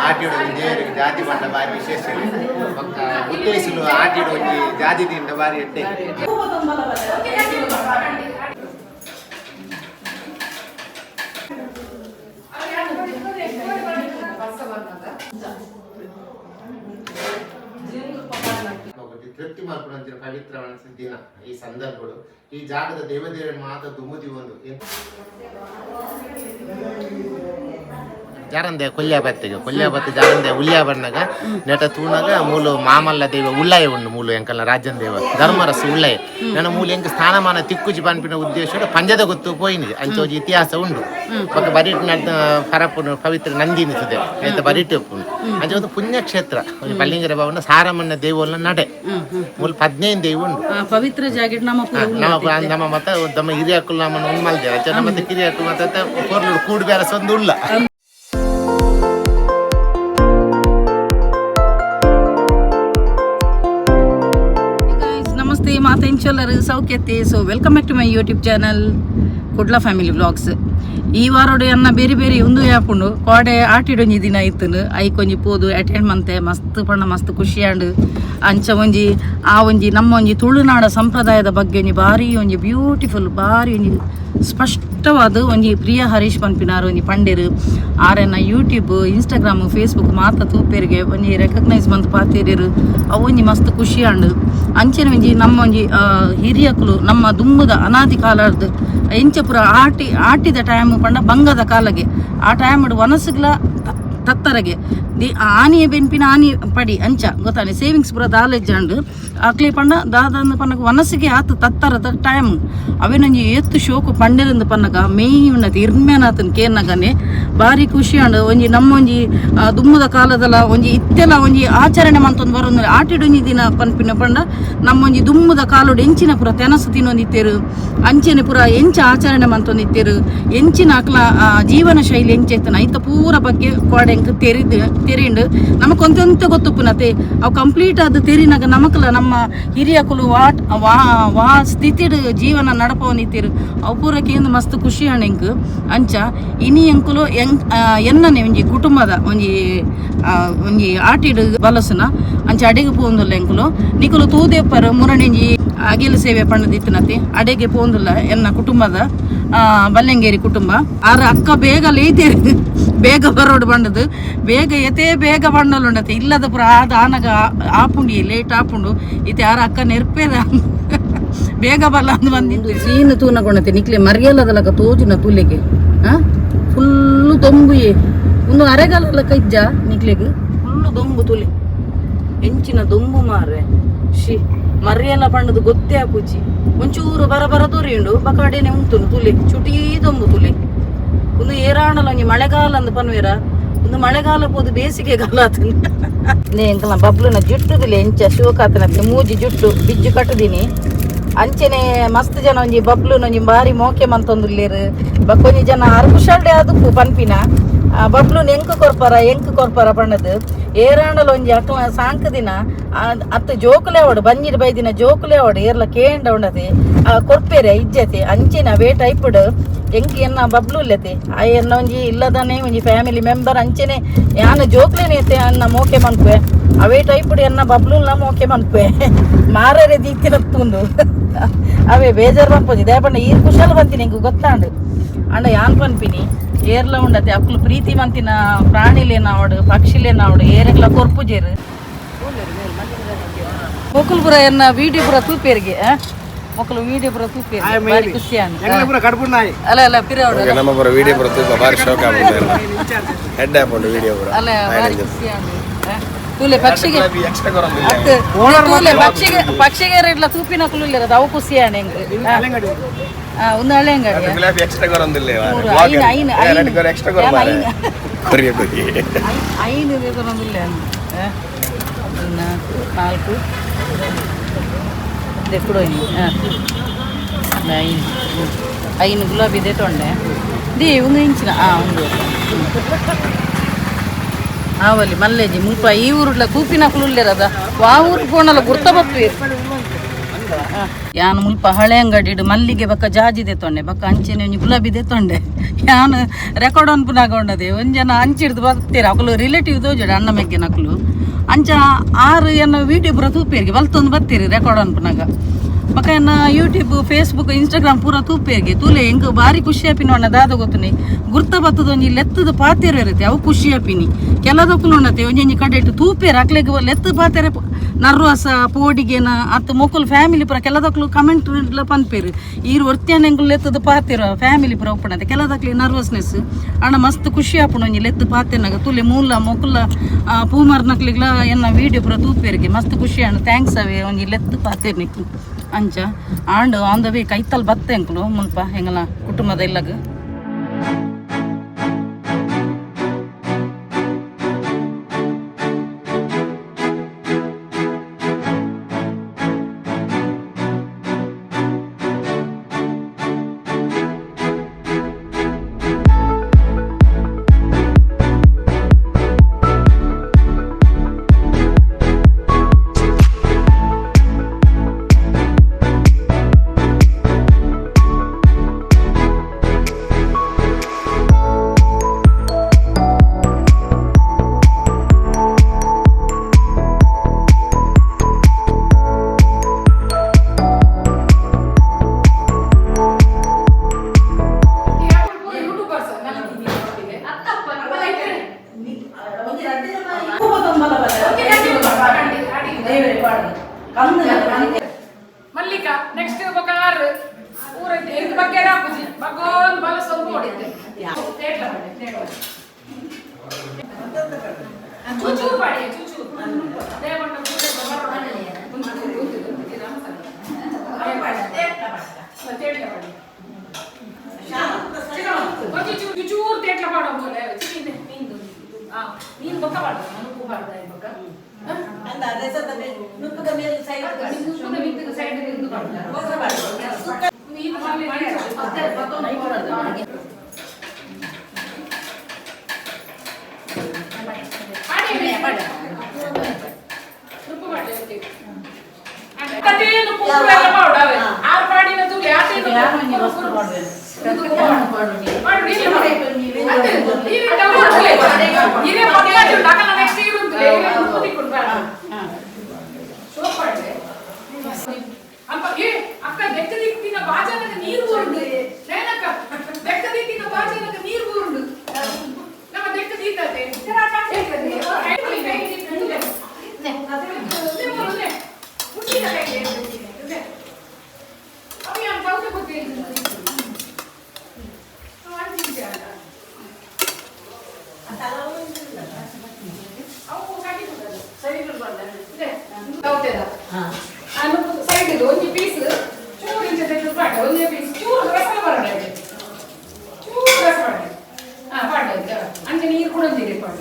ಆಟಿಡು ದೇವರಿಗೆ ಜಾತಿ ಬಂಡ ಬಾರಿ ವಿಶೇಷ ಉತ್ತೇಜಿಸಲು ಆಟಿಡು ಒಂಜಿ ಜಾತಿ ತಿಂಡ ಬಾರಿ ಎಡ್ಡೆ ತೃಪ್ತಿ ಮಾಡ್ಕೊಡಂತಿನ ಪವಿತ್ರವಾದ ದಿನ ಈ ಸಂದರ್ಭಗಳು ಈ ಜಾಗದ ದೇವದೇವರ ಮಾತ ದುಮ್ಮುದಿ ಒಂದು ಜಾರಂದೆ ಕೊಲ್ಯಾಬತ್ತಿ ಜಾರಂದೆ ಉಲ್ಯಾ ಬಣ್ಣಗ ನೆಟ ತೂಣಗ ಮೂಲು ಮಾಮಲ್ಲ ದೇವ ಉಳ್ಳಾಯ ಉಂಡು ಮೂಲು ಎಂಕಲ್ನ ರಾಜ್ಯನ ದೇವ ಧರ್ಮರಸ ಉಳ್ಳಾಯ ನನ್ನ ಮೂಲು ಎಂಕ ಸ್ಥಾನಮಾನ ತಿಕ್ಕುಜಿ ಪನ್ಪಿನ ಉದ್ದೇಶ ಪಂಜದ ಗೊತ್ತು ಪೋಯಿನಿಗೆ ಅಂಚೋಜಿ ಇತಿಹಾಸ ಉಂಡು ಬೊಕ್ಕ ಬರಿಟ್ ಪರಪ್ಪುನು ಪವಿತ್ರ ನಂದಿನಿಸುದೆ ಆಯ್ತ ಬರಿಟ್ ಉಪ್ಪುಂಡು ಅಂಚೆ ಒಂದು ಪುಣ್ಯಕ್ಷೇತ್ರ ಪಲ್ಲಿಂಗರ ಭವನ ಸಾರಮಣ್ಣ ದೇವೋಲ್ನ ನಡೆ ಮೂಲು 15 ದೇವ ಉಂಡು ಪವಿತ್ರ ಜಾಗ ನಮ್ಮ ಮತ ನಮ್ಮ ಹಿರಿಯಕ್ಕಳು ನಮ್ಮನ್ನು ಉಮ್ಮಲ್ದೇವ ನಮ್ಮ ಮತ್ತೆ ಕಿರಿಯಕ್ಕಳು ಮತ್ತೆ ಕೋರ್ಲು ಕೂಡು ಬೇರೆ ಒಂದು ಉಳ್ಳ ಮಾತೆಂಚಲ್ಲರು ಸೌಖ್ಯತೆ. So welcome back to my YouTube channel Kudla family vlogs. ಈ ವಾರೋಡು ಅನ್ನ ಬೇರೆ ಬೇರೆ ಒಂದು ಯಾಪುಂಡು ಕೋಡೆ ಆಟಿಡೊಂಜಿ ದಿನ ಇತ್ತನು ಐಕೊಂಜಿ ಪೋದು ಅಟೆಂಡ್ ಮಂತೆ ಮಸ್ತ್ ಪಣ್ಣ ಮಸ್ತ್ ಖುಷಿಯಾಂಡು ಅಂಚ ಒಂಜಿ ಆ ಒಂಜಿ ನಮ್ಮ ಒಂಜಿ ತುಳುನಾಡ ಸಂಪ್ರದಾಯದ ಬಗ್ಗೆ ಒಂಜಿ ಭಾರಿ ಒಂಜಿ ಬ್ಯೂಟಿಫುಲ್ ಭಾರಿ ಒಂಜಿ ಸ್ಪಷ್ಟವಾದ ಒಂಜಿ ಪ್ರಿಯ ಹರೀಶ್ ಪನ್ಪಿನಾರು ಒಂಜಿ ಪಂಡೇರು ಆರೆನ ಯೂಟ್ಯೂಬ್ ಇನ್ಸ್ಟಾಗ್ರಾಮ್ ಫೇಸ್ಬುಕ್ ಮಾತ ತೂಪೇರಿಗೆ ಒಂಜಿ ರೆಕಗ್ನೈಸ್ ಬಂದು ಪಾತೇರಿರು ಅವು ಒಂಜಿ ಮಸ್ತ್ ಖುಷಿಯಾಂಡು ಅಂಚೆನ ಒಂಜಿ ನಮ್ಮ ಒಂಜಿ ಹಿರಿಯಕಲು ನಮ್ಮ ದುಂಬುದ ಅನಾದಿ ಕಾಲದ ಎಂಚ ಪುರ ಆಟಿದ ಟೈಮ್ ಪಂಡ ಬಂಗದ ಕಾಲಗೆ ಆ ಟೈಮ್ ವನಸುಗ್ಲ ತತ್ತರಗೆ ಆನಿಯ ಬೆನ್ಪಿನ ಆನಿ ಪಡಿ ಅಂಚ ಗೊತ್ತಾನೆ ಸೇವಿಂಗ್ಸ್ ಪುರ ದಾಲೆಜ್ಜಂಡು ಅಕ್ಲಿ ಪಂಡ ದಾದಂದು ಪನ್ನಗ ವನಸಿಗೆ ಆತು ತತ್ತರದ ಟೈಮ್ ಅವೇನೊಂಜಿ ಎತ್ತು ಶೋಕು ಪಂಡೆರಂದು ಪನ್ನಗ ಮೇಯ್ ಉನ್ನತಿ ಇರ್ಮೇನಾತನ್ ಕೇರ್ನಗನೆ ಭಾರಿ ಖುಷಿ ಅಂಡು ಒಂಜಿ ನಮ್ಮೊಂಜಿ ದುಮ್ಮದ ಕಾಲದಲ್ಲ ಒಂಜಿ ಇತ್ತೆಲ್ಲ ಒಂಜಿ ಆಚರಣೆ ಮಂತೊಂದು ಬರೋದು ಆಟಿಡೊಂಜಿ ದಿನ ಪನ್ಪಿನ ಪಂಡ ನಮ್ಮೊಂಜಿ ದುಮ್ಮದ ಕಾಲೋಡು ಎಂಚಿನ ಪುರ ತೆನಸು ತಿನ್ನೊಂದಿತ್ತೇರು ಅಂಚೆನೆ ಪುರ ಎಂಚ ಆಚರಣೆ ಮಂತೊಂದಿತ್ತೇರು ಎಂಚಿನ ಅಕ್ಲ ಜೀವನ ಶೈಲಿ ಎಂಚೈತನ ಐತ ಪೂರ ಬಗ್ಗೆ ಕೋಡೆ ತೆರಿಂಡು ನಮಕೊಂತೆಂತ ಗೊತ್ತುಪ್ಪುನತೆ ಅವು ಕಂಪ್ಲೀಟ್ ಅದು ತೆರಿನಾಗ ನಮಕಲ್ಲ ನಮ್ಮ ಹಿರಿಯಕಲು ವಾ ಸ್ಥಿತಿಡ್ ಜೀವನ ನಡಪವನಿತ್ತೀರು ಅವು ಪೂರಕ್ಕೆ ಒಂದು ಮಸ್ತ್ ಖುಷಿ ಹಣೆಂಕ್ ಅಂಚ ಇನಿ ಎಂಕುಲು ಎನ್ನನೆ ಒಂಜಿ ಕುಟುಂಬದ ಒಂಜಿ ಆಟಿಡ್ ಬಲಸನ ಅಂಚ ಅಡೆಗೆ ಪೋಂದುಲ್ಲ ಎಂಕುಲು ನಿಕುಲು ತೂದೇಪ್ಪರು ಮುರಣೆಂಜಿ ಅಗಿಲು ಸೇವೆ ಪಣ್ಣದಿತ್ತಿನತೆ ಅಡೆಗೆ ಪೋಂದುಲ್ಲ ಎನ್ನ ಕುಟುಂಬದ ಬಲ್ಲೆಂಗೇರಿ ಕುಟುಂಬ ಆರ ಅಕ್ಕ ಬೇಗ ಲೇತೇರಿ ಬೇಗ ಬರೋಡು ಬಂಡದು ಬೇಗ ಎತೇ ಬೇಗ ಬಂಡಲು ಉಂಡತೆ ಇಲ್ಲದ ಪುರ ಆದ ಆನಗ ಆಪುಂಡಿ ಲೇಟ್ ಆಪುಂಡು ಇತ್ತೆ ಯಾರ ಅಕ್ಕ ನೆರ್ಪೇದ ಬೇಗ ಬಲ್ಲ ಅಂದು ಬಂದಿದ್ದು ಸೀನು ತೂನಗೊಂಡತೆ ನಿಕ್ಲೆ ಮರಿಯಲ್ಲದಲಕ ತೋಜಿನ ತುಲೆಗೆ ಫುಲ್ಲು ದೊಂಬುಯೇ ಒಂದು ಅರೆಗಾಲ ಕೈಜ್ಜ ನಿಕ್ಲೆಗೆ ಫುಲ್ಲು ದೊಂಬು ತುಲೆ ಎಂಚಿನ ದೊಂಬು ಮಾರೆ ಶಿ ಮರಿಯೆಲ್ಲ ಪಂಡದು ಗೊತ್ತೇ ಆಪುಜಿ ಒಂಚೂರು ಬರ ತೋರಿಯುಂಡು ಬಕಾಡೆನೆ ಉಂಟು ತುಲೆ ಚುಟೀ ದೊಂಬು ತುಲೆ ಒಂದು ಏರಾಣಲ ಒಂಜಿ ಮಳೆಗಾಲ ಅಂದ್ ಪನ್ವೇರ ಒಂದು ಮಳೆಗಾಲ ಪೋದು ಬೇಸಿಗೆಗಾಲ ಆತನ ಎಂಕಲ ಬಬ್ಲುನ ಜುಟ್ಟುದಿಲ್ಲ ಎಂಚ ಶಿವಕಾತನ ಮೂಜಿ ಜುಟ್ಟು ಬಿಜ್ಜು ಕಟ್ಟುದಿನಿ ಅಂಚೆನೆ ಮಸ್ತ್ ಜನ ಒಂಜಿ ಬಬ್ಲುನ ಒಂಜಿ ಬಾರಿ ಮೋಕೆ ಮಂತೊಂದುಲ್ಲೇರು ಕೊಂಜಿ ಜನ ಅರ್ಬುಷಲ್ಡೆ ಆದುಪ್ಪು ಪನ್ಪಿನ ಬಬ್ಲುನ್ ಎಂಕ್ ಕೊರ್ಪರ ಪಣ್ಣದು ಏರಾಂಡಲ ಒಂಜಿ ಅಕ್ಲ ಸಾಂಕ್ ದಿನ ಅತ್ತ ಜೋಕುಲೆ ಅವಡು ಬಂಜಿಡ್ ಬೈದಿನ ಜೋಕುಲೆ ಅವಡು ಏರ್ಲ ಕೇಂಡ ಉಂಡತೆ ಕೊರ್ಪೇರೆ ಇಜ್ಜತೆ ಅಂಚಿನ ವೇಟ್ ಐಪುಡು ಎಂಕಿ ಎನ್ನ ಬಬ್ಲು ಇಲ್ಲತೆ ಆ ಎನ್ನ ಒಂಜಿ ಇಲ್ಲದನೆ ಒಂಜಿ ಫ್ಯಾಮಿಲಿ ಮೆಂಬರ್ ಅಂಚೆನೆ ಯಾನ ಜೋಕ್ಲೇನೆ ಐತೆ ಅನ್ನ ಮೋಕೆ ಮನ್ಪೆ ಅವೇ ಟೈಪುಡು ಎನ್ನ ಬಬ್ಲುಲ್ನ ಮೋಕೆ ಮನ್ಪೆ ಮಾರರೆ ದೀತಿನ ತುಂದು ಅವೇ ಬೇಜಾರು ಪನ್ಪೋಜಿ ದೇಪಣ್ಣ ಈರ್ ಕುಶಲ್ ಬಂತೀನಿ ಎಂಕು ಗೊತ್ತಾಂಡು ಅಂಡ ಯಾನ್ ಪನ್ಪಿನಿ ಏರ್ಲ ಉಂಡತೆ ಅಕ್ಲು ಪ್ರೀತಿ ಮಂತಿನ ಪ್ರಾಣಿಲೇನಾವಡು ಪಕ್ಷಿಲೇನಾವಡು ಏರೆಗ್ಲ ಕೊರ್ಪುಜೇರು ಮೊಕುಲ್ಪುರ ಎನ್ನ ವಿಡಿಯೋ ಪುರ ತೂಪೇರಿಗೆ ಮೊಕಲು ವಿಡಿಯೋ ಪುರ ತೂಪೇರು ಬಾರಿ ಖುಷಿ ಅಲ್ಲ ಪಿರವಡು ನಮ್ಮ ಪುರ ವಿಡಿಯೋ ಪುರ ತೂಪ ಬಾರಿ ಶೋಕ ಹೆಡ್ ಆಪುಂಡು ವಿಡಿಯೋ ಪುರ ಅಲ್ಲ ಬಾರಿ ಖುಷಿ ತೂಲೆ ಪಕ್ಷಿಗೆ ಪಕ್ಷಿಗೆ ಇಡ್ಲ ತೂಪಿನ ಕುಲಿಲ್ಲ ಅವು ಖುಷಿ ಆನೆ ಒಂದು ಹಳೆಂಗಾಡಿ ಐನು ಬೇಕಂದಿಲ್ಲ ನಾಲ್ಕು ಎಕ್ಕಡು ಐನು ಗುಲಾಬಿ ಇದೆ ತೊಂಡೆ ದಿ ಒಂದು ಇಂಚಿನ ಒಂದು ಆವಲ್ಲಿ ಮಲ್ಲೇಜಿ ಮುಲ್ಪ ಈ ಊರುಡ್ಲ ತೂಪಿನ ಕುಲುಲ್ಲೇರದ ಆ ಊರು ಪೋಣಲ್ಲ ಗುರ್ತ ಬಪ್ಪಿ ಯಾನು ಮುಲ್ಪ ಹಳೆ ಅಂಗಡಿ ಮಲ್ಲಿಗೆ ಬಕ್ಕ ಜಾಜಿ ದೆತ್ತೊಂಡೆ ಬಕ್ಕ ಅಂಚೆನೆ ಒಂಜಿ ಗುಲಾಬಿ ದೆತ್ತೊಂಡೆ ಯಾನು ರೆಕಾರ್ಡ್ ಅನ್ಪುನಾಗೊಂಡದೆ ಒಂಜನ ಅಂಚಿಡ್ದು ಬರ್ತೀರ ಅಕಲು ರಿಲೇಟಿವ್ ತೋಜೋಡೆ ಅಣ್ಣ ಮೆಗ್ಗೆ ನಕಲು ಅಂಚ 6 ಎನ್ನ ವಿಡಿಯೋ ಪೂರ ತೂಪೇರಿಗೆ ಬಲ್ತೊಂದು ಬರ್ತೀರಿ ರೆಕಾರ್ಡ್ ಅನ್ಪುನಾಗ ಬಕ್ಕ ಎನ್ನ ಯೂಟ್ಯೂಬ್ ಫೇಸ್ಬುಕ್ ಇನ್ಸ್ಟಾಗ್ರಾಮ್ ಪೂರ ತೂಪೇರಿಗೆ ತೂಲೆ ಎಂಕ್ ಬಾರಿ ಖುಷಿ ಆಪಿನ ದಾದ ಗೊತ್ತುನಿ ಗುರ್ತ ಬತ್ತದ ಒಂಜಿ ಲೆತ್ತದ ಪಾತೆರ ಇರುತ್ತೆ ಅವು ಖುಷಿ ಆಪಿನಿ ಕೆಲದಕ್ಕೂ ಉಣ್ಣತೆ ಒಂಜಿ ಕಡೆ ಇಟ್ಟು ತೂಪೇರು ಅಕ್ಲೆಗೆ ಲೆತ್ತು ಪಾತೆರೆ ನರ್ವಸ ಪೋಡಿಗೆನ ಅತ್ತು ಮೊಕ್ಕಲು ಫ್ಯಾಮಿಲಿ ಪೂರ ಕೆಲದಕ್ಲು ಕಮೆಂಟ್ ಪನ್ಪೇರು ಈರು ಒರ್ತ್ಯಾನ ಎಂಗ್ಲು ಲೆತ್ತದ ಪಾತೆರ ಫ್ಯಾಮಿಲಿ ಪೂರ ಒಪ್ಪಣತೆ ಕೆಲದಕ್ಲಿ ನರ್ವಸ್ನೆಸ್ ಅಣ್ಣ ಮಸ್ತ್ ಖುಷಿ ಆಪುಣ ಒಂಜಿ ಲೆತ್ತು ಪಾತೆನಾಗ ತುಲೆ ಮೂಲ ಮೊಕ್ಕಲ ಪೂಮರ್ನಕ್ಲಿಗ್ಲ ಎನ್ನ ವೀಡಿಯೋ ಪೂರ ತೂಪೇರಿಗೆ ಮಸ್ತ್ ಖುಷಿ ಅಣ್ಣ ಥ್ಯಾಂಕ್ಸ್ ಅವೇ ಒಂಜಿ ಲೆತ್ತು ಪಾತೆರ್ನಿಕ್ಲು ಅಂಚ ಆಂಡ್ ಆನ್ ದ ವೇ ಕೈತಲ್ ಬತ್ತೆ ಅಂಕಲು ಮುಲ್ಪ ಹೆಂಗಲ್ಲ ಕುಟುಂಬದ ಇಲ್ಲಾಗ ಮಲ್ಲಿಕ ನೆಕ್ಸ್ಟ್ ಬಕಾರ ಊರೈತೆ ಇದಕ್ಕೆ ಬಗ್ಗೆ ರಾಪುಜಿ ಭಗವಾನ್ ಬಲ ಸ್ವಲ್ಪ ಹೊಡಿತೆ ಚೂಚೂ ಪಾಡಿ ಚೂಚೂ ದೇವಣ್ಣ ಪೂಜೆ ಚೂರು ತೇಟ್ಲ ಪಾಡೋ ಬೋಲೆ ನೀನು ಬೊಕ್ಕ ಪಾಡ ನನಗೂ ಪಾಡ್ದ ಬೊಕ್ಕ ಅಕ್ಕ ಬೆಕ್ಕದಿಕ್ಕಿನ ಬಾಜನಕ ನೀರು ಊರುಂಡು ನೇನಕ್ಕ ಬೆಕ್ಕದಿಕ್ಕಿನ ಬಾಜನಕ ನೀರು ಊರುಂಡು ನಮ್ಮ ಬೆಕ್ಕದೀತದೆ ಸೈಡ್ ಇದು ಒಂದು ಪೀಸ್ ಚೂರು ಇಂಚ ಪಾಡ ಒಂದು ಪೀಸ್ ಚೂರು ರಸ ಬರೋಣ ಚೂರು ರಸ ಪಾಡ ಪಾಡ ಅಂಚೆ ನೀರು ಕುಡಿದಿರಿ ಪಾಡ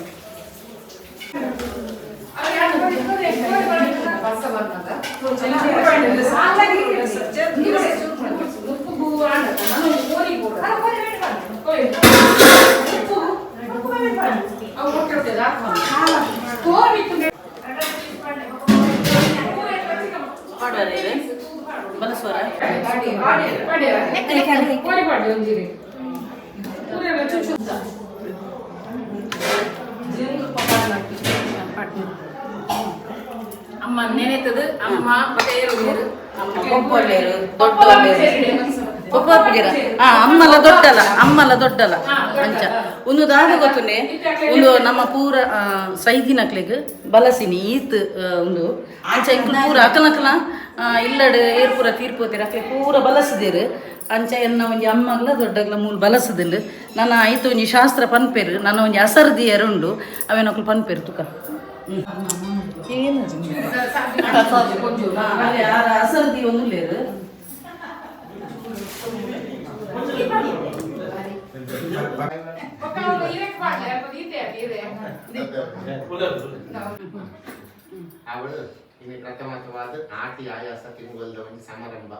ಅಮ್ಮ ನೆನೆತದು ಅಮ್ಮ ಅಮ್ಮಲ ದೊಡ್ಡಲ ಅಂಚ ಒಂದು ದಾದ ಗೊತ್ತುನೆ ಒಂದು ನಮ್ಮ ಪೂರ ಸೈದಿನಕ್ಲೆಗ್ ಬಲಸಿನಿ ಈತ್ ಒಂದು ಅಂಚ ಇಂಕ್ಲು ಪೂರ ಅಕಲಕಲ ಇಲ್ಲಡ್ ಏರ್ಪುರ ತೀರ್ಪೋತಿರ ಅಕ್ಲೆ ಪೂರ ಬಲಸದಿರು ಅಂಚ ಎನ್ನ ಒಂಜಿ ಅಮ್ಮಗ್ಲ ದೊಡ್ಡಗ್ಲ ಮೂಲ ಬಲಸದಿಲ್ಲ ನನ್ನ ಐತು ಒಂಜಿ ಶಾಸ್ತ್ರ ಪನ್ಪೇರು ನನ್ನ ಒಂಜಿ ಅಸರ್ದಿಯರು ಉಂಡು ಅವೇನಕ್ಲು ಪನ್ಪೇರು ತುಕ ಅಸರ್ದಿ ಒಂದು ಲೇರು ಅವಳು ಇನ್ನು ಪ್ರಥಮವಾದ ನಾಟಿ ಆಯಾಸ ತಿಂಗುವಲ್ದ ಒಂದು ಸಮಾರಂಭ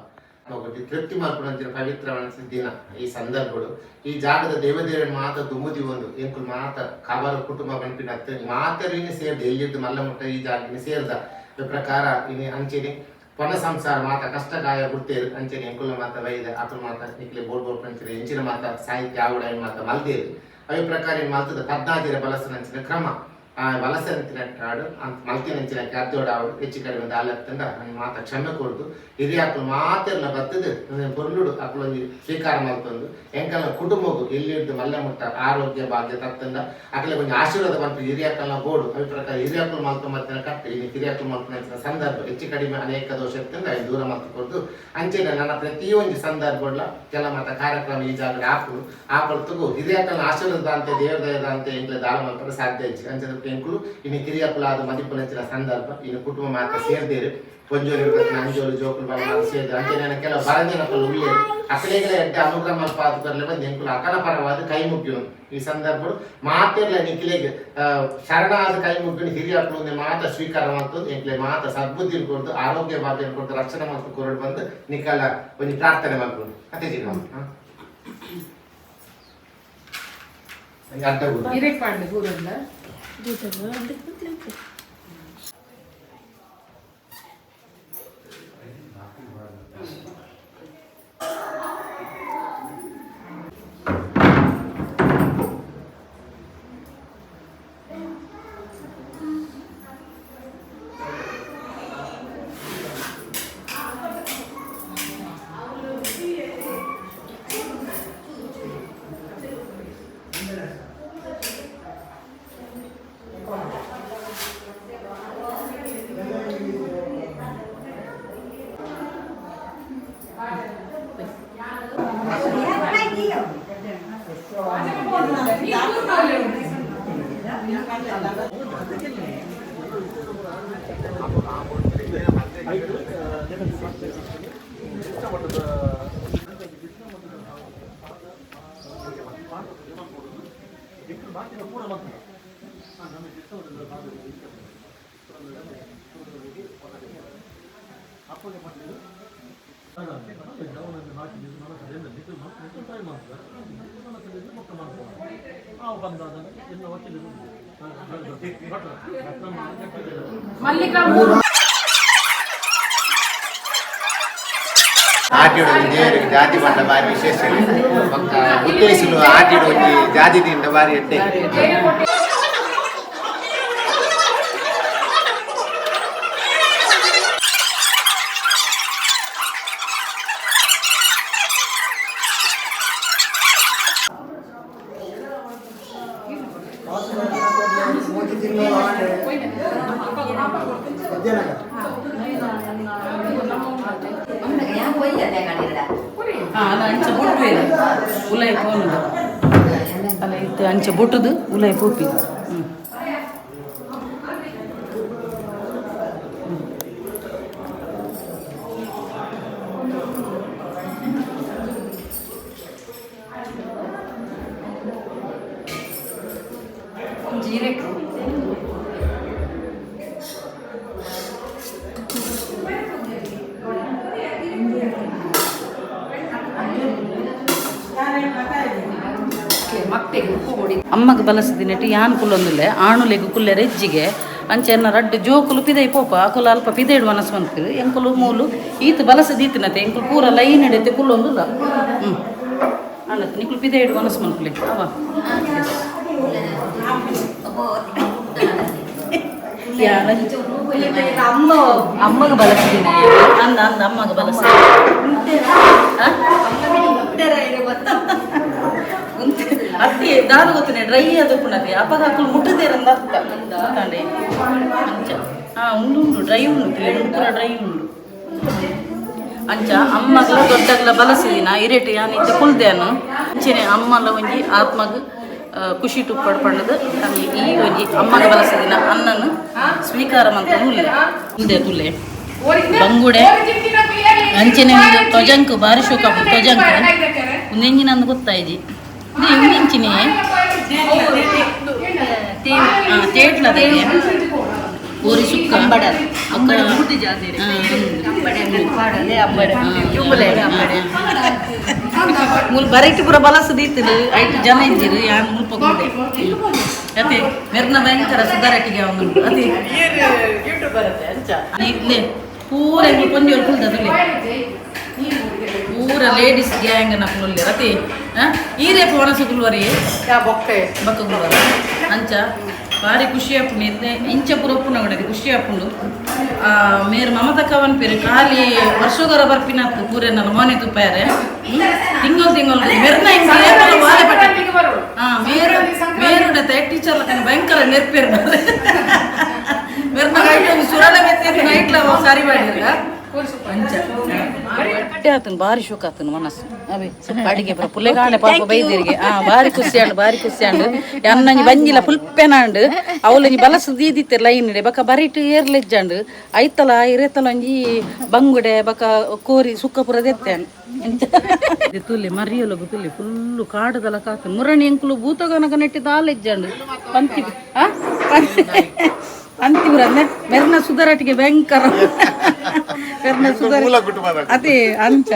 ఒకటి ತೃಪ್ತಿ ಮಾಡ್ಕೊಳ್ಳೋ ಪವಿತ್ರವಾದ ದಿನ ಈ ಸಂದರ್ಭಗಳು ಈ ಜಾಗದ ದೇವದೇವರನ್ನು ಮಾತ ದುಮುದಿ ಒಂದು ಎಂಕುಲು ಮಾತ ಕಾಬಾರ ಕುಟುಂಬ ಪಂಪಿನ ಮಾತರಿನಿ ಸೇರ್ದು ಎಲ್ಲಿದ್ದು ಮಲ್ಲಮುಟ್ಟ ಈ ಜಾಗini ಸೇರ್ದ ಪ್ರಕಾರ ಇನಿ ಅಂಚೆನಿ ಪೊನ ಸಂಸಾರ ಮಾತ ಕಷ್ಟಗಾಯ ಹುಟ್ಟೇರು ಅಂಚನೆ ಎಂಕುಲ ಮಾತ ವೈದ ಅಪುಲ ಮಾತ ನಿಕ್ಲೆ ಬೋರ್ಡ್ ಪಂಚನೆ ಎಂಚಿನ ಮಾತ ಸಾಹಿತ್ಯ ಆವುಡ ಮಾತ ಮಲ್ದೇರು ಅవి ಪ್ರಕಾರ ಮಲ್ತದ 14 ಬಲಸನಂಚಿನ ಕ್ರಮ ಆ ವಲಸಂತಿನಟ್ಟಾಡು ಅಂತ ಮಲ್ತಿನಂಚಿನ ಕ್ಯಾಬ್ದೋಡ ಆವಡು ಹೆಚ್ಚು ಕಡಿಮೆ ದಾಲತ್ತಂಡ ನನ್ನ ಮಾತ ಕ್ಷಮೆ ಕೊಡ್ದು ಹಿರಿಯಾಕಲು ಮಾತೆಲ್ಲ ಬತ್ತದು ಪೊರ್ಲುಡು ಅಕ್ಕಳೊಂದು ಸ್ವೀಕಾರ ಮಲ್ತೊಂದು ಎಂಕಲ ಕುಟುಂಬಗೂ ಎಲ್ಲಿದ್ದು ಮಲ್ಲ ಮುಟ್ಟ ಆರೋಗ್ಯ ಭಾಗ್ಯ ತತ್ತಂಡ ಅಕ್ಕಲೆ ಕೊಂಚ ಆಶೀರ್ವಾದ ಬಂತು ಹಿರಿಯಾಕಲ್ನ ಬೋಡು ಅವಿ ಪ್ರಕಾರ ಹಿರಿಯಾಕಲು ಮಲ್ತು ಮತ್ತಿನ ಕಟ್ಟು ಇಲ್ಲಿ ಹಿರಿಯಾಕಲು ಮಲ್ತಿನ ಸಂದರ್ಭ ಹೆಚ್ಚು ಕಡಿಮೆ ಅನೇಕ ದೋಷ ಇರ್ತಂಡ ಅಲ್ಲಿ ದೂರ ಮಲ್ತುಕೊಡ್ದು ಅಂಚೆನ ನನ್ನ ಪ್ರತಿಯೊಂದು ಸಂದರ್ಭ ಕೆಲ ಮಾತ ಕಾರ್ಯಕ್ರಮ ಈ ಜಾಗ ಆಪಲು ತಗೋ ಹಿರಿಯಾಕಲ್ನ ಆಶೀರ್ವಾದ ಅಂತ ದೇವದಯದ ಅಂತ ಎಂಕ್ಲೆ ದಾಳ ಮಲ್ಪಡ ಸಾಧ್ಯ ಹೆಚ್ಚು ಅಂಚೆ ಎಂಕುಲು ಇನ್ನು ಕಿರಿಯಕುಲಾದ ಮದಿಪುನಂಚಿನ ಸಂದರ್ಭ ಇನ್ನು ಕುಟುಂಬ ಮಾತ್ರ ಸೇರ್ದೇರು ಪೊಂಜೋರು ಅಂಜೋರು ಜೋಕುಲು ಬಲ ಸೇರಿದ್ರು ಅಂಚೆ ನಾನು ಕೆಲವು ಬರದಿನಕಲು ಉಳ್ಳಿ ಅಕಲೆಗಳ ಎಡ್ಡೆ ಅನುಗ್ರಹ ಮಲ್ಪಾದಕರ್ಲೆ ಬಂದು ಎಂಕುಲು ಅಕಲ ಪರವಾದ ಕೈ ಮುಗ್ಗಿನು ಈ ಸಂದರ್ಭ ಮಾತೆಲ್ಲ ನಿಖಿಲೆಗೆ ಶರಣಾದ ಕೈ ಮುಗ್ಗಿನ ಹಿರಿಯಕಲು ಮಾತ ಸ್ವೀಕಾರ ಮಾಡ್ತು ಎಂಕ್ಲೆ ಮಾತ ಸದ್ಬುದ್ಧಿ ಕೊಡ್ದು ಆರೋಗ್ಯ ಭಾಗ್ಯ ಕೊಡ್ದು ರಕ್ಷಣೆ ಮತ್ತು ಕೊರಡು ಬಂದು ನಿಖಲ ಒಂದು ಪ್ರಾರ್ಥನೆ ಮಾಡ್ಬೋದು ಅದೇ ಜೀವ ಅಡ್ಡ ಇರೇಕ್ ಪಾಡ್ಲಿ ಗೂರಲ್ಲ ಆಟಿಡು ದೇವರಿಗೆ ಜಾತಿ ಬಂಡ ಬಾರಿ ವಿಶೇಷ ಪಕ್ಕ ಉದ್ದೇಶಲು ಆಟಿಡು ಜಾತಿ ತಿಂಡ ಬಾರಿ ಎಡ್ಡೆ ಅಂಚೆ ಬೊಟ್ಟು ಉಲೈ ಪೋನುದು ಅಲ್ಲ ಇತ್ತು ಅಂಚೆ ಬೊಟ್ಟುದು ಉಲೈ ಪೋಪಿ ಜೀರೆಕು ಅಮ್ಮಗ ಬಲಸದಿನಟ್ಟು ಯಾನ್ ಕುಲ್ಲೊಂದುಲ್ಲೆ ಆಣುಲೆಗ್ ಕುಲ್ಲೆರೆ ಎಜ್ಜಿಗೆ ಅಂಚೆನ್ನ ರಡ್ಡು ಜೋಕುಲು ಪಿದೈ ಪೋಪ ಅಕುಲು ಅಲ್ಪ ಪಿದೈಡು ಮನಸ್ಸು ಬಂತು ಎಂಕುಲು ಮೂಲು ಈತ ಬಲಸದೀತಿನತೆ ಎಂಕುಲು ಪೂರ ಲೈನ್ ಹಿಡಿತೆ ಕುಲ್ಲೊಂದುಲ್ಲ ಅಲ್ಲತ್ತು ನಿಕುಲು ಪಿದೈಡು ಮನಸ್ಸು ಮನ್ಕುಲೆ ಅವ ಅಮ್ಮಗ ಬಲಸಿದ್ದೀನಿ ಅಂದ ಅಂದ ಅಮ್ಮಗ ಬಲಸ ಅತ್ತಿ ದಾದ ಗೊತ್ತನೆ ಡ್ರೈ ಅದು ಪುನಃ ಅಪ್ಪಗ ಹಾಕಲು ಮುಟ್ಟದೇರಂದ ಅರ್ಥ ಅಂಚ ಉಂಡು ಡ್ರೈ ಉಂಡು ಪೂರ ಡ್ರೈ ಉಂಡು ಅಂಚ ಅಮ್ಮಗಲ ದೊಡ್ಡಗಲ ಬಲಸಿದಿನ ಇರೇಟ್ ಯಾನಿದ್ದ ಕುಲ್ದೇನು ಅಂಚೆನೆ ಅಮ್ಮಲ ಒಂಜಿ ಆತ್ಮಗ ಖುಷಿ ಟುಪ್ಪಡ್ ಪಂಡದು ಈ ಒಂಜಿ ಅಮ್ಮಗ ಬಲಸಿದಿನ ಅನ್ನನು ಸ್ವೀಕಾರ ಮಂತ ಉಲ್ಲೆ ತುಲ್ಲೆ ಬಂಗುಡೆ ಅಂಚೆನೆ ಒಂದು ತೊಜಂಕ್ ಬಾರಿ ಶೋಕ ತೊಜಂಕ್ ನೆಂಜಿನಂದು ಗೊತ್ತಾಯ್ಜಿ ಇದು ಇಂಚಿನೇ ತೇಟ್ಲದೆ ಓರಿ ಸುಕ್ಕ ಅಕ್ಕಡ ಮೂರ್ತಿ ಜಾತಿ ಮೂಲ ಬರೈಟ್ ಪುರ ಬಲಸದೀತಲು ಐಟು ಜನ ಇದ್ದಿರು ಯಾನ್ ಮುಲ್ಪ ಕೊಂಡೆ ಅದೇ ಮೆರ್ನ ಭಯಂಕರ ಸುಧಾರಟಿಗೆ ಅವನು ಅದೇ ಯೂಟ್ಯೂಬ್ ಬರುತ್ತೆ ಅಂಚ ಇಲ್ಲೇ ಪೂರ ಕೊಂಜೋರು ಕುಲ್ದದುಲೆ ಪೂರ ಲೇಡೀಸ್ ಗ್ಯಾಂಗ್ ನಕ್ನುಲ್ಲೆ ರತಿ ಈರೇ ಪೋಣ ಸುಗುಲ್ವರಿ ಬಕ್ಕ ಗುಲ್ವರ ಅಂಚ ಭಾರಿ ಖುಷಿ ಆಪುಂಡು ಇಂಚ ಪೂರ ಒಪ್ಪುನ ಕೂಡ ಖುಷಿ ಆಪುಂಡು ಮೇರು ಮಮತಕ್ಕವನ್ ಪೇರು ಖಾಲಿ ವರ್ಷಗರ ಬರ್ಪಿನತ್ತು ಪೂರೆ ನನ್ನ ಮೋನೆ ತುಪ್ಪಾರೆ ತಿಂಗಳು ಮೆರ್ನ ಮೇರುಡ ಟೀಚರ್ ಭಯಂಕರ ನೆರ್ಪೇರು ಮೆರ್ನ ಸುರಳ ನೈಟ್ಲ ಸಾರಿ ಮಾಡಿರ ಆತನು ಭಾರಿ ಶೋಕ ಆತನು ಮನಸ್ಸು ಅವೇ ಅಡಿಗೆ ಪುಲ್ಲೆಗಾಣೆ ಪಾಪ ಬೈದಿರಿಗೆ ಭಾರಿ ಖುಷಿ ಆಂಡು ಅನ್ನಂಜಿ ಬಂಜಿಲ ಪುಲ್ಪೆನಾಂಡು ಅವಲಂಜಿ ಬಲಸು ದೀದಿತ್ತೆ ಲೈನ್ ಬಕ ಬರಿಟ್ ಏರ್ಲೆಜ್ಜಾಂಡು ಐತಲ ಇರೆತಲ ಒಂಜಿ ಬಂಗುಡೆ ಬಕ ಕೋರಿ ಸುಕ್ಕಪುರ ದೆತ್ತಾನು ತುಲಿ ಮರಿಯೊಲಗು ತುಲಿ ಫುಲ್ಲು ಕಾಡುದಲ ಕಾತು ಮುರಣಿ ಎಂಕುಲು ಭೂತಗನಕ ನೆಟ್ಟಿದ ಆಲೆಜ್ಜಾಂಡು ಅಂತಿವ್ರ ಮೆರ್ನ ಸುಧಾರಾಟಿಗೆ ಭಯಂಕರ ಮೆರ್ನ ಸುಧಾರ ಅದೇ ಅಂಚ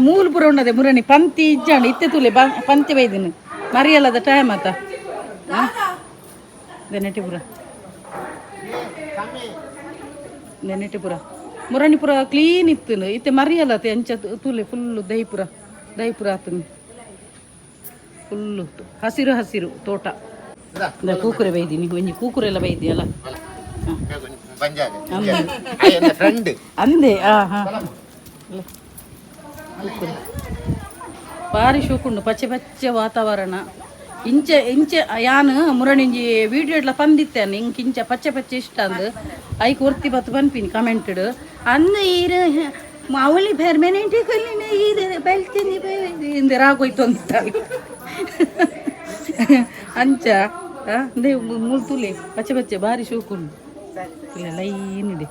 ಮೂಲ ಪುರ ಉಂಡದೆ ಮುರಣಿ ಪಂತಿ ಇಜ್ಜಾಂಡು ಇತ್ತೆ ತುಲೆ ಪಂತಿ ಬೈದಿನಿ ಮರಿಯಲ್ಲದ ಟೈಮ್ ಆತ ನೆನೆಟಿಪುರ ಮುರಣಿಪುರ ಕ್ಲೀನ್ ಇತ್ತು ಇತ್ತೆ ಮರಿಯಲ್ಲತೆ ಅಂಚ ತುಲೆ ಫುಲ್ಲು ದಹಿಪುರ ಆತನು ಫುಲ್ಲು ಹಸಿರು ತೋಟ ಕೂಕುರೆ ಬೈದಿನಿ ಒಂಜಿ ಕೂಕುರೆಲ್ಲ ಬೈದಿಯಲ್ಲ ಅಂದೆ ಭಾರಿ ಶೋಕುಂಡು ಪಚ್ಚೆ ವಾತಾವರಣ ಇಂಚೆ ಯಾನು ಮುರಣಿಂಜಿ ವಿಡಿಯೋ ಎಲ್ಲ ಪಂದಿತ್ತೇನೆ ಇಂಕ ಇಂಚ ಪಚ್ಚೆ ಇಷ್ಟ ಅಂದು ಐಕ್ ಒರ್ತಿ ಬತ್ತು ಪನ್ಪಿನಿ ಕಮೆಂಟೆಡ್ ಅಂದ ಈರ ಮಾವಳಿ ಪರ್ಮನೆಂಟ್ ಕೊಲ್ಲಿನ ಈರ ಬೆಳ್ತೀನಿ ಇಂದೆ ರಾಗೋಯ್ತು ಅಂತ ಅಂಚ ಅಂದೆ ಮುಳ್ತುಲೆ ಪಚ್ಚೆ ಭಾರಿ ಶೋಕುಂಡು ಇಲ್ಲ ಲೈನಿದೆ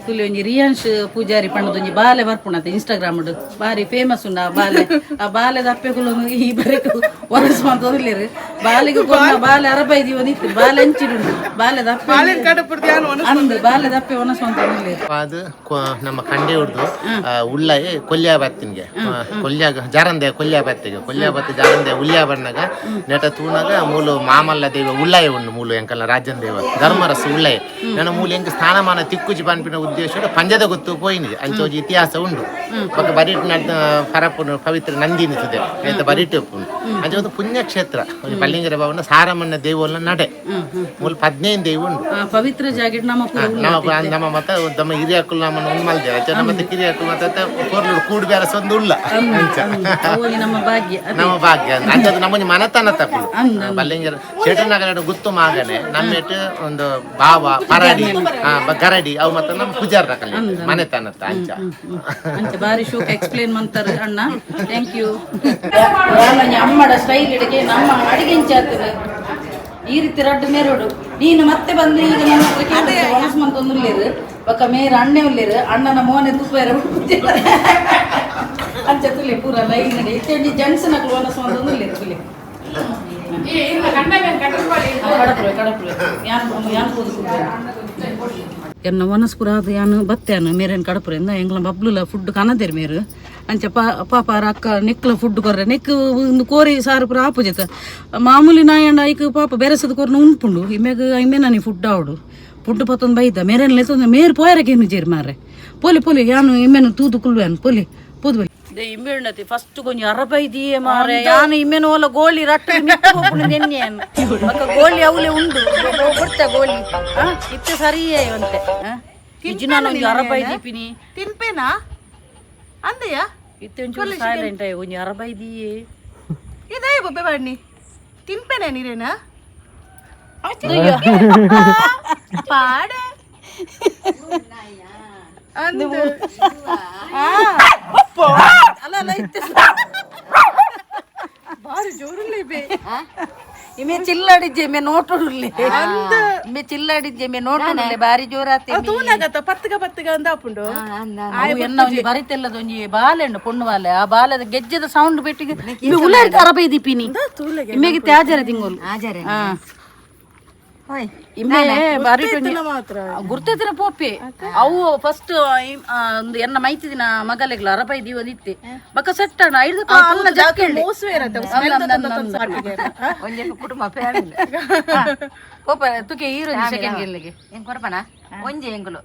ತುಲಿ ಒಂಜಿ ರಿಯಾನ್ಶ್ ಪೂಜಾರಿ ಪಂಡದೊಂಜಿ ಬಾಲೆ ಬರ್ಪುಣತೆ ಇನ್ಸ್ಟಾಗ್ರಾಮ್ ಬಾರಿ ಫೇಮಸ್ ಉಂಡು ಆ ಬಾಲೆದ ಅಪ್ಪೆಗಳು ಈ ಬರೆಟು ಒರಸು ಅಂತದಿಲ್ಲೇರು ಬಾಲೆಗೆ ಬಾಲೆ ಅರಬೈದಿ ಒಂದಿತ್ತು ಬಾಲೆ ಹಂಚಿಡುಂಡು ಬಾಲೆದ ಅಂದು ಬಾಲೆದ ಅಪ್ಪೆ ಒನಸು ಅಂತ ಅದು ನಮ್ಮ ಕಂಡೆ ಹುಡ್ದು ಉಳ್ಳಾಯಿ ಕೊಲ್ಯ ಬತ್ತಿನ್ಗೆ ಜಾರಂದೆ ಕೊಲ್ಯ ಬತ್ತಿ ಜಾರಂದೆ ಉಲ್ಯ ಬಣ್ಣಗ ನೆಟ ತೂನಾಗ ಮೂಲು ಮಾಮಲ್ಲ ದೇವ ಉಳ್ಳಾಯಿ ಉಂಡು ಮೂಲು ಎಂಕಲ್ಲ ರಾಜನ್ ದೇವ ಧರ್ಮರಸ ಉಳ್ಳಾಯಿ ನನ್ನ ಮೂಲು ಎಂಕ ಸ್ಥಾನಮಾನ ತಿಕ್ಕುಜಿ ಪನ್ಪಿನ ಉದ್ದೇಶ ಪಂಜದ ಗೊತ್ತು ಪೋಯಿನಿಗೆ ಅಂಚೋಜಿ ಇತಿಹಾಸ ಉಂಡು ಪಕ್ಕ ಬರಿಟ್ ಪರಪುನು ಪವಿತ್ರ ನಂದಿನಿ ತುದೆ ಆಯ್ತು ಬರಿಟ್ ಉಪ್ಪುಂಡು ಅಂಚೆ ಒಂದು ಪುಣ್ಯಕ್ಷೇತ್ರ ಪಲ್ಲಿಂಗರ ಭವನ ಸಾರಮಣ್ಣ ದೇವಲ ನಡೆ ಮೂಲ 15 ದೇವ ಉಂಡು ಪವಿತ್ರ ಜಾಗ ನಮ್ಮ ಮತ ನಮ್ಮ ಹಿರಿಯಕ್ಕಳು ನಮ್ಮನ್ನು ಉಣ್ಮಲ್ದೇವೆ ಅಂಚೆ ನಮ್ಮ ಕಿರಿಯಕ್ಕಳು ಮತ್ತೆ ಪೋರ್ಲೂರು ಕೂಡು ಬೇರಸ ಒಂದು ಉಳ್ಳ ನಮ್ಮ ಭಾಗ್ಯ ಅಂಚೆ ನಮ್ಮೊಂದು ಮನತನ ತಪ್ಪು ಪಲ್ಲಿಂಗರ ಚೇಟನಗರ ಗುತ್ತು ಮಾಗನೆ ನಮ್ಮೆಟ್ಟು ಒಂದು ಭಾವ ಪರಡಿ ಗರಡಿ ಅವು ಮತ್ತೆ ನಮ್ಮ ಪೂಜಾರ ಮನೆ ತನತ್ತ ಅಂಚ ಬಾರಿ ಶೋಕ ಎಕ್ಸ್ಪ್ಲೇನ್ ಮಾಡ್ತಾರೆ ಅಣ್ಣ ಥ್ಯಾಂಕ್ ಯು ಅಮ್ಮಡ ಸ್ಟೈಲ್ ಇಡಿಗೆ ನಮ್ಮ ಅಡಿಗೆ ಇಂಚಾಗ್ತದೆ ಈ ರೀತಿ ರಡ್ಡು ಮೇರೋಡು ನೀನು ಮತ್ತೆ ಬಂದು ಈಗ ನನ್ನ ಹತ್ರ ಒಣಸ್ಮಂತ ಒಂದುಲ್ಲೇರು ಪಕ್ಕ ಮೇರ ಅಣ್ಣೆ ಉಳ್ಳೇರು ಅಣ್ಣನ ಮೋನೆ ತುಪ್ಪೇರ ಅಂಚ ತುಲಿ ಪೂರ ಲೈನ್ ನಡಿ ಇತ್ತೆ ಜೆಂಟ್ಸ್ ನಕ್ಲು ಒಣಸ್ಮಂತ ಒಂದುಲ್ಲೇರು ತುಲಿ ಎನ್ನ ವನಸ್ಪುರ ಅದು ಯಾನು ಬತ್ತೇನು ಮೇರೇನು ಕಡಪುರಿಂದ ಎಂಗ್ಲ ಬಬ್ಲುಲ ಫುಡ್ ಕನದೇರು ಮೇರು ಅಂಚ ಪಾಪ ಅಕ್ಕ ನೆಕ್ಲ ಫುಡ್ ಕೊರ್ರೆ ನೆಕ್ ಒಂದು ಕೋರಿ ಸಾರು ಪುರ ಆಪುಜೆತ ಮಾಮೂಲಿ ನಾಯಂಡ ಐಕ್ ಪಾಪ ಬೆರೆಸದ ಕೊರ್ನ ಉಣ್ಪುಂಡು ಇಮ್ಮೆಗೆ ನಾನು ಫುಡ್ ಆವಡು ಫುಡ್ ಪತ್ತೊಂದು ಬೈದ ಮೇರೇನು ಲೆತ್ತೊಂದು ಮೇರು ಪೋಯರಕ್ಕೆ ಏನು ಜೇರು ಮಾರೆ ಪೋಲಿ ಯಾನು ಇಮ್ಮೆನು ತೂದು ಕುಲ್ವೇನು ಪೋಲಿ ಪೂದು ಇಮ್ಮೆ ಉಣ್ಣತಿ ಫಸ್ಟ್ ಕೊಂಚ ಅರಬೈದಿಯೇ ಮಾರೆ ಯಾನು ಇಮ್ಮೆನು ಓಲ ಗೋಳಿ ರಟ್ಟು ನೆನ್ನೆಯನ್ನು ಮಕ್ಕ ಗೋಳಿ ಅವಲೆ ಉಂಡು ಕೊಡ್ತ ಗೋಳಿ ಇತ್ತೆ ಸರಿಯೇ ಅಂತೆ ಇಜ್ಜಿನ ಅರಬೈದಿಪಿನಿ ತಿನ್ಪೇನಾ ಅಂದೆಯ ಇತ್ತೆ ಒಂಚೂರು ಸೈಲೆಂಟ್ ಆಯ್ ಒಂಜಿ ಅರಬೈದಿಯೇ ಇದೇ ಬೊಬ್ಬೆ ಬಣ್ಣಿ ತಿನ್ಪೇನೆ ನೀರೇನ ಪಾಡೆ ಬಾರಿ ಜೋರುಳ್ಳಿ ಇಮೆ ಚಿಲ್ಲಾಡಿದ್ದೆ ಮೇ ನೋಟುಳ್ಳಿ ಇಮೆ ಚಿಲ್ಲಾಡಿದ್ದೆ ಮೇ ನೋಟುಳ್ಳಿ ಬಾರಿ ಜೋರಾತಿ ಪತ್ತಗ ಅಂದ ಹಾಪುಂಡು ಎನ್ನ ಒಂಜಿ ಬರಿತೆಲ್ಲದ ಒಂಜಿ ಬಾಲೆ ಉಂಡು ಪೊಣ್ಣು ಬಾಲೆ ಆ ಬಾಲೆದ ಗೆಜ್ಜೆದ ಸೌಂಡ್ ಬಿಟ್ಟಿಗೆ ಇಮೆ ಉಳ್ಳಾಡಿ ಅರಬೈದಿ ಪಿನಿ ಇಮೆಗೆ ತ್ಯಾಜರೆ ತಿಂಗೋಲು ಇಮ್ಮೆ ಬಾರಿ ಗುರ್ತೈತಿನ ಪೋಪೆ ಅವು ಫಸ್ಟ್ ಒಂದು ಎನ್ನ ಮೈತಿದಿನ ಮಗಲೆಗ್ಲ ಅರಬೈ ದೀವದಿತ್ತೆ ಬಕ್ಕ ಸೆಟ್ ಐದು ಒಂದೇ ಕುಟುಂಬ ಫ್ಯಾಮಿಲಿ ಪೋಪ ತುಕೆ ಹೀರೋ ಸೆಕೆಂಡ್ ಗೆಲ್ಲಿಗೆ ಹೆಂಗ್ ಕೊರಪನ ಒಂಜೆ ಎಂಗುಲು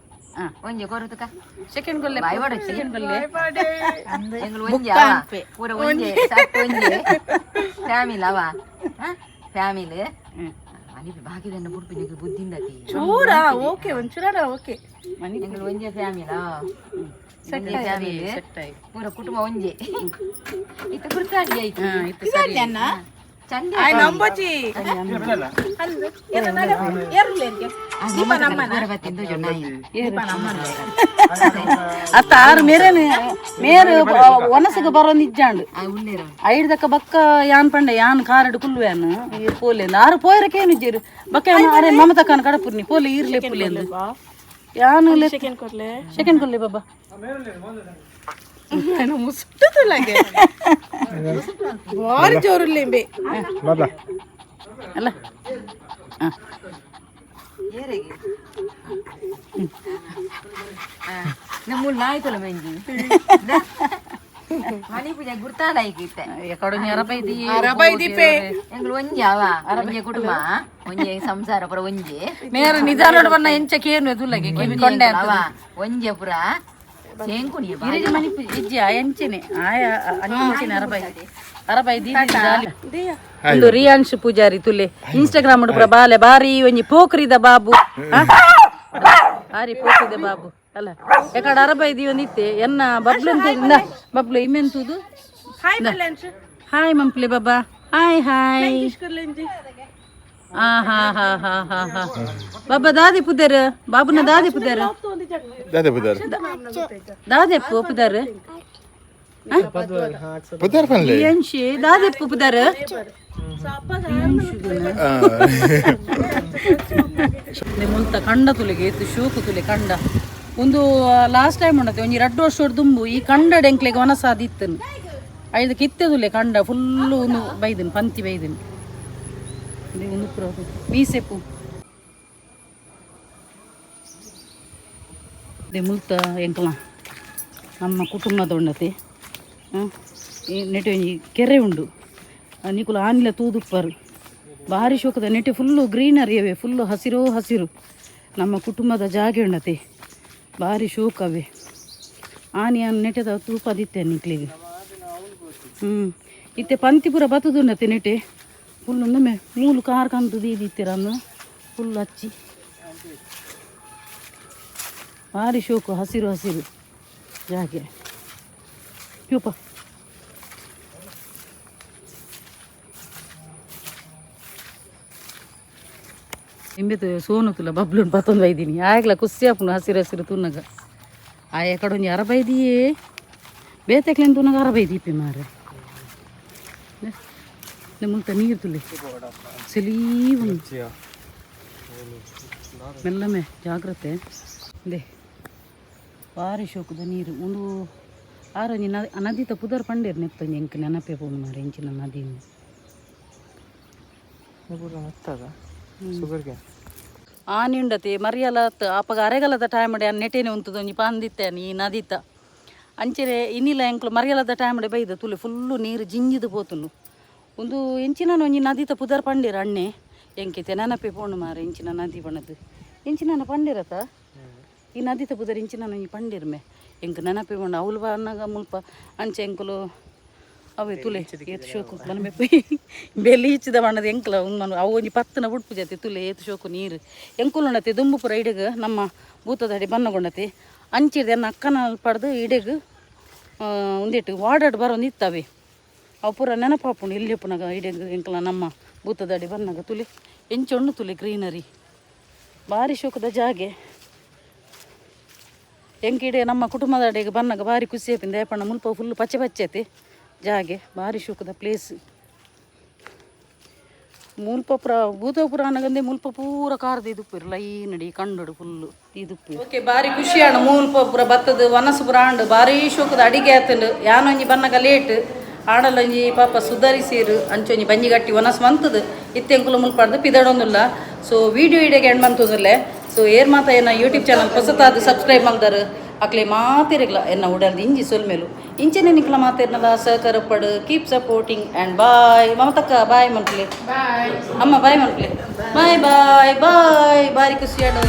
ಒಂಜೆ ಕೊರತುಕ ಸೆಕೆಂಡ್ ಗೊಲ್ಲೆ ಬಾಯ್ವಾಡ ಸೆಕೆಂಡ್ ಗೊಲ್ಲೆ ಎಂಗುಲು ಒಂಜೆ ಪೂರ ಒಂಜೆ ಸಾಕು ಒಂಜೆ ಫ್ಯಾಮಿಲಿ ಅವ ಫ್ಯಾಮಿಲಿ ಭಾಗ್ಯದನ್ನ ಬುಡ್ಪಿನಿಗೆ ಬುದ್ಧಿಂದತಿ ಚೂರ ಓಕೆ ಒಂಚೂರ ಓಕೆ ಎಂಗುಲು ಒಂಜೆ ಫ್ಯಾಮಿಲಾ ಫ್ಯಾಮಿಲಿ ಪೂರ ಕುಟುಂಬ ಒಂಜೆ ಇತ್ತು ಗುರ್ತಾಡಿ ಆಯ್ತು ಇತ್ತು ಸರಿ ಚಂದ ನಂಬಚಿ ಅತ್ತ ಆರು ಮೇರೇನು ಮೇರು ಒನಸಗ ಬರೋ ನಿಜ್ಜಾಂಡು ಐದಕ್ಕ ಬಕ್ಕ ಯಾನ್ ಪಂಡೆ ಯಾನ್ ಕಾರಡು ಕುಲ್ವೇನು ಪೋಲೆಂದು ಆರು ಪೋಯರಕ್ಕೆ ನಿಜ್ಜೇರು ಬಕ್ಕ ಅರೆ ಮಮತಕ್ಕನ ಕಡಪುರ್ನಿ ಪೋಲೆ ಇರ್ಲೆ ಪುಲೆಂದು ಯಾನು ಸೆಕೆಂಡ್ ಕೊಡ್ಲೆ ಬಾಬಾ ಭಾರಿ ಜೋರುಲ್ಲೇಂಬೆ ಅಲ್ಲ ನಮ್ಮ ನಾಯ್ತಲ್ಲ ಮೆಂಜಿ ಮಣಿ ಪೂಜೆ ಗುರ್ತಾಡ ಎಕಡೆ ಅರಬೈ ದೀಪೆ ಎಂಗ್ಳು ಒಂಜಿ ಅವ ಒಂಜೆ ಕುಟುಂಬ ಒಂಜೆ ಸಂಸಾರ ಪುರ ಒಂಜೆ ನೇರ ನಿಧಾನ ಬಣ್ಣ ಎಂಚ ಕೇನು ತುಲ್ಲಗೆ ಕೊಂಡೆ ಅವ ಒಂಜೆ ಪುರ ಸೇಂಕುಣಿ ಇರಿಜಿ ಮಣಿ ಇಜ್ಜಿ ಎಂಚನೆ ಆಯ ಅಂಚಿನ ಅರಬೈ ಒಂದು ರಿಯಾನ್ಶ್ ಪೂಜಾರಿ ತುಲೆ ಇನ್ಸ್ಟಾಗ್ರಾಮ್ ಪುರ ಬಾಲೆ ಬಾರಿ ಒಂಜಿ ಪೋಖ್ರಿದ ಬಾಬು ಬಾರಿ ಪೋಖ್ರಿದ ಬಾಬು ಅಲ್ಲ ಎಕಡೆ ಅರಬೈ ಒಂದಿತ್ತೆ ಎನ್ನ ಬಬ್ಲು ಅಂತ ಬಬ್ಲು ಇಮ್ಮೆಂತುದು ಹಾಯ್ ಮಂಪ್ಲಿ ಬಾಬಾ ಹಾಯ್ ಹಾಯ್ ಹಾ ಹಾ ಹಾ ಹಾ ಹಾ ಹಾ ಬಾಬಾ ದಾದಿ ಪುದರ್ ಬಾಬುನ ದಾದಿ ಪುದರ್ ದಾದಿ ಪುದರ್ ಎಂಶಿ ದಾದಿ ಪುದರ್ ಮುಲ್ತ ಕಂಡ ತುಲೆಗೆ ಎತ್ತು ಶೋಕು ತುಲೆ ಕಂಡ ಒಂದು ಲಾಸ್ಟ್ ಟೈಮ್ ಉಂಡತೆ ಒಂಜಿ 2 ವರ್ಷ ದುಂಬು ಈ ಕಂಡ ಡೆಂಕ್ಲೆಗೆ ವನಸಾದಿತ್ತನು ಐದಕ್ಕೆ ಇತ್ತದುಲೆ ಕಂಡ ಫುಲ್ಲು ಒಂದು ಬೈದನು ಪಂತಿ ಬೈದನು ಮೀಸೆಪ್ಪು ಮುಲ್ತ ಎಂಕಲ ನಮ್ಮ ಕುಟುಂಬದ ಉಂಡತೆ ನೆಟೆ ಒಂಜಿ ಕೆರೆ ಉಂಡು ನಿಕುಲು ಆನಿಲ ತೂದುಪ್ಪರು ಭಾರಿ ಶೋಕದ ನೆಟೆ ಫುಲ್ಲು ಗ್ರೀನರಿ ಅವೆ ಫುಲ್ಲು ಹಸಿರು ಹಸಿರು ನಮ್ಮ ಕುಟುಂಬದ ಜಾಗೆ ಉಂಡತೆ ಭಾರಿ ಶೋಕವೇ ಆನಿ ನೆಟೆದ ತೂಪದಿತ್ತೆ ನಿಕ್ಲಿಗೆ ಇತ್ತೆ ಪಂತಿಪುರ ಬತ್ತದುಂಡತೆ ನೆಟೆ ಫುಲ್ ಒಮ್ಮೆ ಮೂಲು ಕಾರ್ ಕಂತು ದೀದಿತ್ತೀರನ್ನು ಫುಲ್ ಹಚ್ಚಿ ಭಾರಿ ಶೋಕು ಹಸಿರು ಹಸಿರು ಜಾಗೆ ಪ್ಯೂಪ ನಿಂಬೆದು ಸೋನು ತುಲ ಬಬ್ಲು ಪತ್ತೊಂದು ಬೈದೀನಿ ಆಗ್ಲ ಖುಷಿ ಆಪುನು ಹಸಿರು ಹಸಿರು ತುನ್ನಗ ಆಯ ಕಡೊಂದು ಯಾರ ಬೈದಿಯೇ ಬೇತೆಕ್ಲೆನ್ ತುನಗ ಅರ ಬೈದೀಪಿ ಮಾರೆ ಮುಲ್ತ ನೀರು ತುಳಿ ಸಲೀವು ಮೆಲ್ಲಮೆ ಜಾಗ್ರತೆ ದೇ ಭಾರಿ ಶೋಕದ ನೀರು ಒಂದು ಆರೊಂಜಿ ನದಿ ಪುದರ್ ಪಂಡೇರು ನೆತ್ತೊಂಜಿ ಎಂಕ್ ನೆನಪೆ ಪೋನು ಮಾರೆ ಎಂಚಿನ ನದಿ ಆನಿ ಉಂಡತೆ ಮರಿಯಲತ್ ಅಪ್ಪಗ ಅರೆಗಲದ ಟೈಮಡೆ ನೆಟೇನೆ ಉಂತದೊಂಜಿ ಪಾಂದಿತ್ತೆ ನೀ ನದಿತ ಅಂಚೆರೆ ಇನ್ನಿಲ್ಲ ಎಂಕ್ಲು ಮರಿಯಲದ ಟೈಮಡೆ ಬೈದ ತುಲೆ ಫುಲ್ಲು ನೀರು ಜಿಂಜಿದು ಪೋತುಂಡು ಒಂದು ಎಂಚಿನ ಒಂಜಿ ನದಿತ ಪುದರ್ ಪಂಡೇರು ಅಣ್ಣೆ ಎಂಕಿತೆ ನೆನಪೆ ಪೋಣು ಮಾರೆ ಎಂಚಿನ ನದಿ ಬಣ್ಣದು ಎಂಚಿನ ಪಂಡೇರತ ಈ ನದಿತ ಪುದರ್ ಇಂಚಿನ ಒಂಜಿ ಪಂಡೇರ್ಮೆ ಎಂಕ್ ನೆನಪೆ ಪೋಂಡು ಅವಳು ಅನ್ನಗ ಮುಲ್ಪ ಅಂಚೆ ಎಂಕುಲು ಅವೇ ತುಲೆ ಏತು ಶೋಕು ಬಲಮೆ ಪೋಯಿ ಬೆಲಿ ಇಚ್ಚಿದ ಬಣ್ಣದ ಎಂಕಲ ಅವು ಒಂಜಿ ಪತ್ತನ ಬುಡ್ಪು ಜತೆ ತುಲೆ ಏತು ಶೋಕು ನೀರು ಎಂಕುಲು ಉಂಡತೆ ದುಂಬುಪುರ ಇಡೆಗ್ ನಮ್ಮ ಭೂತದಡಿ ಬನ್ನಗೊಂಡತೆ ಅಂಚಿರ್ದೆ ಎನ್ನ ಅಕ್ಕನ ಪಡೆದು ಇಡೆಗ್ ಒಂದಿಟ್ಟು ವಾಡಾಡು ಬರೋದು ಇತ್ತವೆ ಅವು ಪೂರ ನೆನಪಾಪುಂಡು ಇಲ್ಲಿಯಪ್ಪನಾಗ ಇಡೆಗ್ ಎಂಕಲ ನಮ್ಮ ಭೂತದಡಿ ಬನ್ನಾಗ ತುಲೆ ಎಂಚೊಣ್ಣು ತುಲೆ ಗ್ರೀನರಿ ಭಾರಿ ಶೋಕದ ಜಾಗೆ ಎಂಕಿಡೆ ನಮ್ಮ ಕುಟುಂಬದ ಅಡೆಗೆ ಬನ್ನಾಗ ಭಾರಿ ಖುಷಿ ಆಯ್ತು ದಯಪಣ್ಣ ಮುಲ್ಪ ಫುಲ್ ಪಚ್ಚೆ ಪಚ್ಚೈತೆ ಜಾಗೆ ಭಾರಿ ಶೋಕದ ಪ್ಲೇಸ್ ಮುಲ್ಪ ಭೂತ ಪುರಾಣಗಂದೆ ಮುಲ್ಪ ಪೂರ ಕಾರದ ಇದುಪ್ಪಿರು ಲೈನಡಿ ಕಂಡು ಫುಲ್ಲು ಇದುಪ್ಪಿ ಓಕೆ ಭಾರಿ ಖುಷಿ ಆಂಡು ಮುಲ್ಪ ಪೂರ ಬತ್ತದ ವನಸು ಪುರ ಆಂಡು ಭಾರಿ ಶೋಕದ ಅಡಿಗೆ ಆತಂಡು ಯಾನೊಂಜಿ ಬನ್ನಗ ಲೇಟ್ ಆಡಲೊಂಜಿ ಪಾಪ ಸುಧಾರಿಸಿರು ಅಂಚೊಂಜಿ ಬಂಜಿ ಗಟ್ಟಿ ವನಸ್ ಮಂತದು ಇತ್ತೆಂಕುಲು ಮುಲ್ಪಾಡ್ದು ಪಿದಡೊಂದುಲ್ಲ ಸೊ ವಿಡಿಯೋ ಇಡೆಗೆ ಎಂಡ್ ಮಂತಂದಿರಲೆ ಸೊ ಏರ್ ಮಾತ ಏನ ಯೂಟ್ಯೂಬ್ ಚಾನಲ್ ಹೊಸತಾದ ಸಬ್ಸ್ಕ್ರೈಬ್ ಮಾಡ್ದಾರು ಅಕ್ಲೆ ಮಾತಿರಲ್ಲ ಎನ್ನ ಉಡಲ್ದು ಇಂಜಿ ಸೊಲ್ಮೇಲು ಇಂಚೆನೆ ನಿಕ್ಲ ಮಾತಿರ್ನಲ್ಲ ಸಹಕಾರ ಪಡು ಕೀಪ್ ಸಪೋರ್ಟಿಂಗ್ ಆ್ಯಂಡ್ ಬಾಯ್ ಮಮತಕ್ಕ ಬಾಯ್ ಮನ್ಕ್ಲೆ ಬಾಯ್ ಅಮ್ಮ ಬಾಯ್ ಮನ್ಕ್ಲೆ ಬಾಯ್ ಬಾಯ್ ಬಾಯ್ ಬಾರಿ ಖುಷಿಯಾಡು